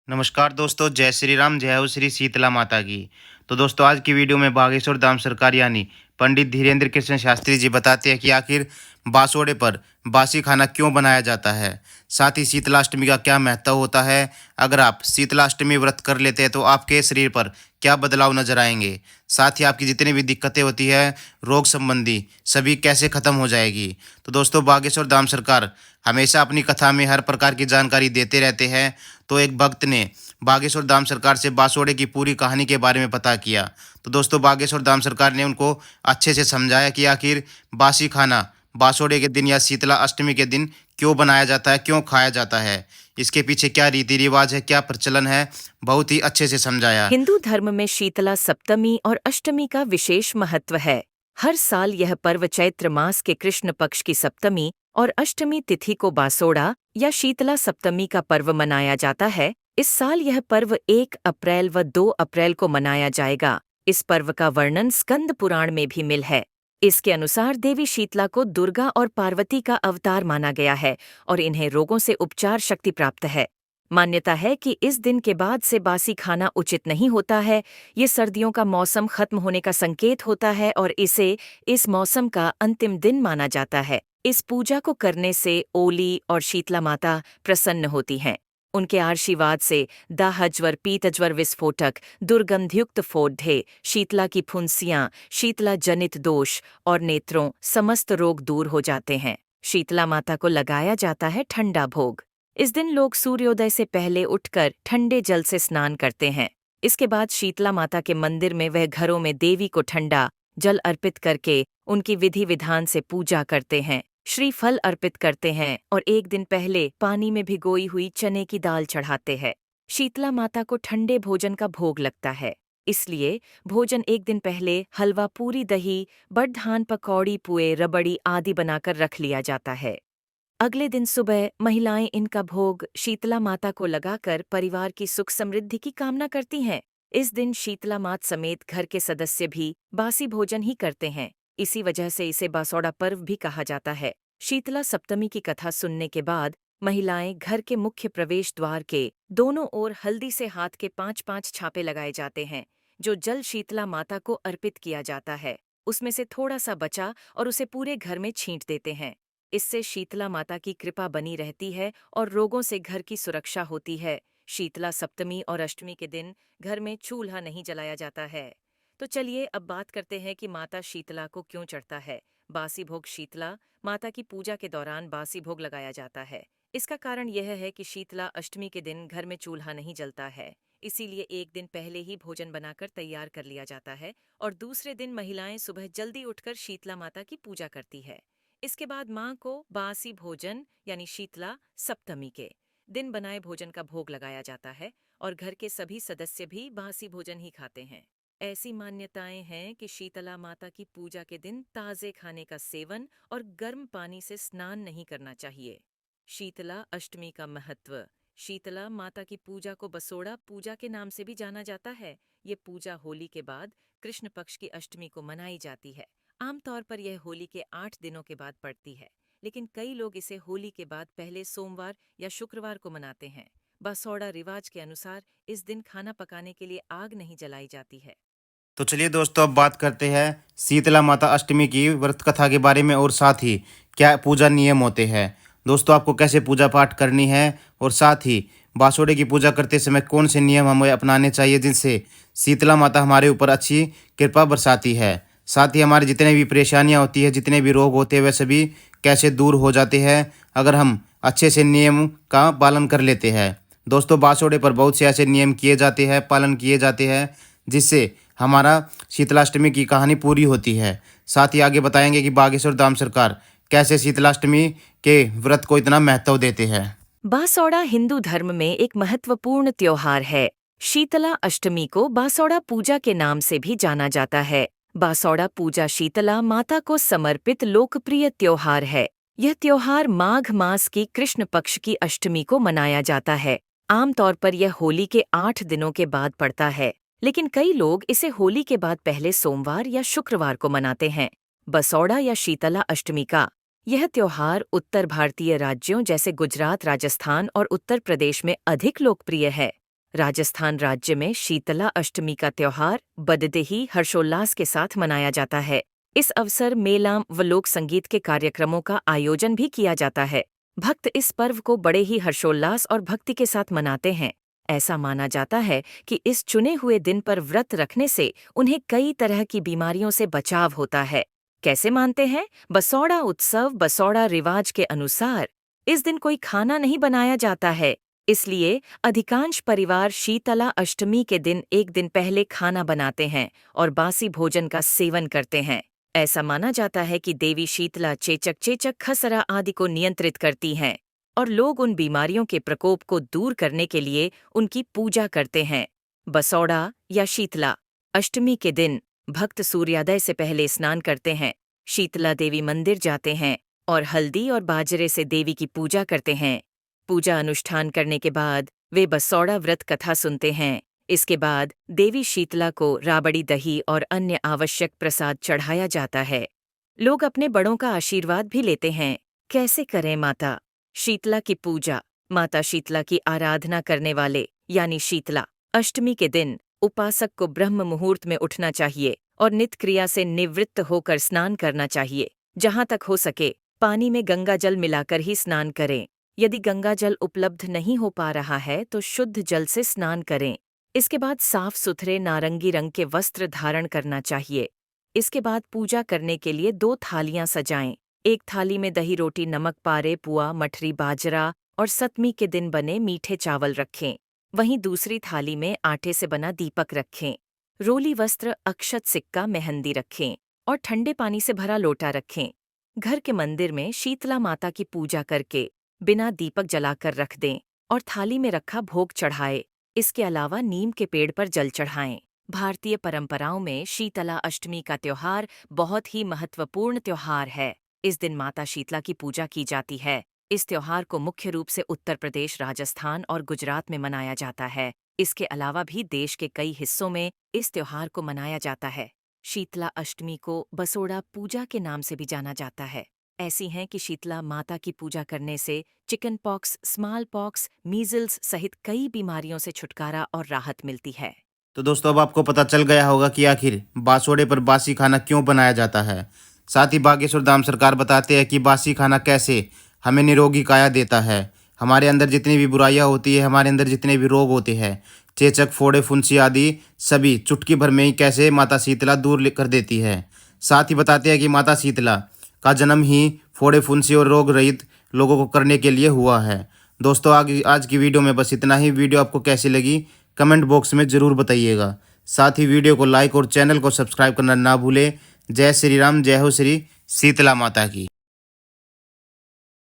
नमस्कार दोस्तों, जय श्री राम, जय हो श्री शीतला माता की। तो दोस्तों, आज की वीडियो में बागेश्वर धाम सरकार यानी पंडित धीरेन्द्र कृष्ण शास्त्री जी बताते हैं कि आखिर बासोड़े पर बासी खाना क्यों बनाया जाता है। साथ ही शीतलाष्टमी का क्या महत्व होता है। अगर आप शीतलाष्टमी व्रत कर लेते हैं तो आपके शरीर पर क्या बदलाव नजर आएंगे। साथ ही आपकी जितनी भी दिक्कतें होती है रोग संबंधी, सभी कैसे खत्म हो जाएगी। तो दोस्तों, बागेश्वर धाम सरकार हमेशा अपनी कथा में हर प्रकार की जानकारी देते रहते हैं। तो एक भक्त ने बागेश्वर धाम सरकार से बासोड़े की पूरी कहानी के बारे में पता किया। तो दोस्तों, बागेश्वर धाम सरकार ने उनको अच्छे से समझाया कि आखिर बासी खाना बासोड़े के दिन या शीतला अष्टमी के दिन क्यों बनाया जाता है, क्यों खाया जाता है, इसके पीछे क्या रीति रिवाज है, क्या प्रचलन है। बहुत ही अच्छे से समझाया। हिंदू धर्म में शीतला सप्तमी और अष्टमी का विशेष महत्व है। हर साल यह पर्व चैत्र मास के कृष्ण पक्ष की सप्तमी और अष्टमी तिथि को बासोड़ा या शीतला सप्तमी का पर्व मनाया जाता है। इस साल यह पर्व 1 अप्रैल व 2 अप्रैल को मनाया जाएगा। इस पर्व का वर्णन स्कंद पुराण में भी मिल है। इसके अनुसार देवी शीतला को दुर्गा और पार्वती का अवतार माना गया है और इन्हें रोगों से उपचार शक्ति प्राप्त है। मान्यता है कि इस दिन के बाद से बासी खाना उचित नहीं होता है। ये सर्दियों का मौसम खत्म होने का संकेत होता है और इसे इस मौसम का अंतिम दिन माना जाता है। इस पूजा को करने से ओली और शीतला माता प्रसन्न होती हैं। उनके आशीर्वाद से दाहज्वर, पीतज्वर विस्फोटक, दुर्गंधयुक्त फोड़े, शीतला की फुंसियां, शीतला जनित दोष और नेत्रों समस्त रोग दूर हो जाते हैं। शीतला माता को लगाया जाता है ठंडा भोग। इस दिन लोग सूर्योदय से पहले उठकर ठंडे जल से स्नान करते हैं। इसके बाद शीतला माता के मंदिर में वह घरों में देवी को ठंडा जल अर्पित करके उनकी विधि विधान से पूजा करते हैं, श्रीफल अर्पित करते हैं और एक दिन पहले पानी में भिगोई हुई चने की दाल चढ़ाते हैं। शीतला माता को ठंडे भोजन का भोग लगता है, इसलिए भोजन एक दिन पहले हलवा, पूरी, दही, बड़धान, पकौड़ी, पुए, रबड़ी आदि बनाकर रख लिया जाता है। अगले दिन सुबह महिलाएं इनका भोग शीतला माता को लगाकर परिवार की सुख समृद्धि की कामना करती हैं। इस दिन शीतला माता समेत घर के सदस्य भी बासी भोजन ही करते हैं। इसी वजह से इसे बासोड़ा पर्व भी कहा जाता है। शीतला सप्तमी की कथा सुनने के बाद महिलाएं घर के मुख्य प्रवेश द्वार के दोनों ओर हल्दी से हाथ के 5-5 छापे लगाए जाते हैं, जो जल शीतला माता को अर्पित किया जाता है। उसमें से थोड़ा सा बचा और उसे पूरे घर में छींट देते हैं। इससे शीतला माता की कृपा बनी रहती है और रोगों से घर की सुरक्षा होती है। शीतला सप्तमी और अष्टमी के दिन घर में चूल्हा नहीं जलाया जाता है। तो चलिए अब बात करते हैं कि माता शीतला को क्यों चढ़ता है बासी भोग। शीतला माता की पूजा के दौरान बासी भोग लगाया जाता है। इसका कारण यह है कि शीतला अष्टमी के दिन घर में चूल्हा नहीं जलता है, इसीलिए एक दिन पहले ही भोजन बनाकर तैयार कर लिया जाता है और दूसरे दिन महिलाएं सुबह जल्दी उठकर शीतला माता की पूजा करती है। इसके बाद मां को बासी भोजन यानी शीतला सप्तमी के दिन बनाए भोजन का भोग लगाया जाता है और घर के सभी सदस्य भी बासी भोजन ही खाते हैं। ऐसी मान्यताएं हैं कि शीतला माता की पूजा के दिन ताजे खाने का सेवन और गर्म पानी से स्नान नहीं करना चाहिए। शीतला अष्टमी का महत्व। शीतला माता की पूजा को बसोड़ा पूजा के नाम से भी जाना जाता है। ये पूजा होली के बाद कृष्ण पक्ष की अष्टमी को मनाई जाती है। आमतौर पर यह होली के 8 दिनों के बाद पड़ती है, लेकिन कई लोग इसे होली के बाद पहले सोमवार या शुक्रवार को मनाते हैं। बसौड़ा रिवाज के अनुसार इस दिन खाना पकाने के लिए आग नहीं जलाई जाती है। तो चलिए दोस्तों, अब बात करते हैं शीतला माता अष्टमी की व्रत कथा के बारे में और साथ ही क्या पूजा नियम होते हैं। दोस्तों, आपको कैसे पूजा पाठ करनी है और साथ ही बासोड़े की पूजा करते समय कौन से नियम हमें अपनाने चाहिए जिनसे शीतला माता हमारे ऊपर अच्छी कृपा बरसाती है। साथ ही हमारी जितने भी परेशानियां होती है, जितने भी रोग होते हैं, वह सभी कैसे दूर हो जाते हैं अगर हम अच्छे से नियम का पालन कर लेते हैं। दोस्तों, बासोड़े पर बहुत से ऐसे नियम किए जाते हैं, पालन किए जाते हैं, जिससे हमारा शीतलाष्टमी की कहानी पूरी होती है। साथ ही आगे बताएंगे कि बागेश्वर धाम सरकार कैसे शीतलाष्टमी के व्रत को इतना महत्व देते हैं। बासौड़ा हिंदू धर्म में एक महत्वपूर्ण त्योहार है। शीतला अष्टमी को बासौड़ा पूजा के नाम से भी जाना जाता है। बासौड़ा पूजा शीतला माता को समर्पित लोकप्रिय त्योहार है। यह त्योहार माघ मास की कृष्ण पक्ष की अष्टमी को मनाया जाता है। आमतौर पर यह होली के 8 दिनों के बाद पड़ता है, लेकिन कई लोग इसे होली के बाद पहले सोमवार या शुक्रवार को मनाते हैं। बसौड़ा या शीतला अष्टमी का यह त्योहार उत्तर भारतीय राज्यों जैसे गुजरात, राजस्थान और उत्तर प्रदेश में अधिक लोकप्रिय है। राजस्थान राज्य में शीतला अष्टमी का त्योहार बड़े ही हर्षोल्लास के साथ मनाया जाता है। इस अवसर मेलाम व लोक संगीत के कार्यक्रमों का आयोजन भी किया जाता है। भक्त इस पर्व को बड़े ही हर्षोल्लास और भक्ति के साथ मनाते हैं। ऐसा माना जाता है कि इस चुने हुए दिन पर व्रत रखने से उन्हें कई तरह की बीमारियों से बचाव होता है। कैसे मानते हैं? बसौड़ा उत्सव बसौड़ा रिवाज के अनुसार इस दिन कोई खाना नहीं बनाया जाता है, इसलिए अधिकांश परिवार शीतला अष्टमी के दिन एक दिन पहले खाना बनाते हैं और बासी भोजन का सेवन करते हैं। ऐसा माना जाता है कि देवी शीतला चेचक खसरा आदि को नियंत्रित करती हैं और लोग उन बीमारियों के प्रकोप को दूर करने के लिए उनकी पूजा करते हैं। बसौड़ा या शीतला अष्टमी के दिन भक्त सूर्योदय से पहले स्नान करते हैं, शीतला देवी मंदिर जाते हैं और हल्दी और बाजरे से देवी की पूजा करते हैं। पूजा अनुष्ठान करने के बाद वे बसौड़ा व्रत कथा सुनते हैं। इसके बाद देवी शीतला को राबड़ी दही और अन्य आवश्यक प्रसाद चढ़ाया जाता है। लोग अपने बड़ों का आशीर्वाद भी लेते हैं। कैसे करें माता शीतला की पूजा? माता शीतला की आराधना करने वाले यानी शीतला अष्टमी के दिन उपासक को ब्रह्म मुहूर्त में उठना चाहिए और नित्य क्रिया से निवृत्त होकर स्नान करना चाहिए। जहाँ तक हो सके पानी में गंगा जल मिलाकर ही स्नान करें। यदि गंगा जल उपलब्ध नहीं हो पा रहा है तो शुद्ध जल से स्नान करें। इसके बाद साफ सुथरे नारंगी रंग के वस्त्र धारण करना चाहिए। इसके बाद पूजा करने के लिए 2 थालियां सजाएं। एक थाली में दही रोटी नमक पारे पुआ मठरी बाजरा और सतमी के दिन बने मीठे चावल रखें। वहीं दूसरी थाली में आटे से बना दीपक रखें। रोली वस्त्र अक्षत सिक्का मेहंदी रखें और ठंडे पानी से भरा लोटा रखें। घर के मंदिर में शीतला माता की पूजा करके बिना दीपक जलाकर रख दें और थाली में रखा भोग चढ़ाए। इसके अलावा नीम के पेड़ पर जल चढ़ाएं। भारतीय परंपराओं में शीतला अष्टमी का त्योहार बहुत ही महत्वपूर्ण त्योहार है। इस दिन माता शीतला की पूजा की जाती है। इस त्योहार को मुख्य रूप से उत्तर प्रदेश, राजस्थान और गुजरात में मनाया जाता है। इसके अलावा भी देश के कई हिस्सों में इस त्योहार को मनाया जाता है। शीतला अष्टमी को बसोड़ा पूजा के नाम से भी जाना जाता है। ऐसी हैं कि शीतला माता की पूजा करने से chicken pox, small pox, measles सहित कई बीमारियों से छुटकारा और राहत मिलती है। तो दोस्तों अब आपको पता चल गया होगा कि आखिर बासोड़े पर बासी खाना क्यों बनाया जाता है। साथ ही बागेश्वर धाम सरकार बताते हैं कि बासी खाना कैसे हमें निरोगी काया देता है। हमारे अंदर जितनी भी बुराइयां होती है, हमारे अंदर जितने भी रोग होते हैं, चेचक फोड़े फुंसी आदि सभी चुटकी भर में ही कैसे माता शीतला दूर कर देती है। साथ ही बताते हैं कि माता शीतला का जन्म ही फोड़े फुंसी और रोग रहित लोगों को करने के लिए हुआ है। दोस्तों आज की वीडियो में बस इतना ही। वीडियो आपको कैसी लगी कमेंट बॉक्स में ज़रूर बताइएगा। साथ ही वीडियो को लाइक और चैनल को सब्सक्राइब करना ना भूलें। जय श्री राम, जय हो श्री शीतला माता की।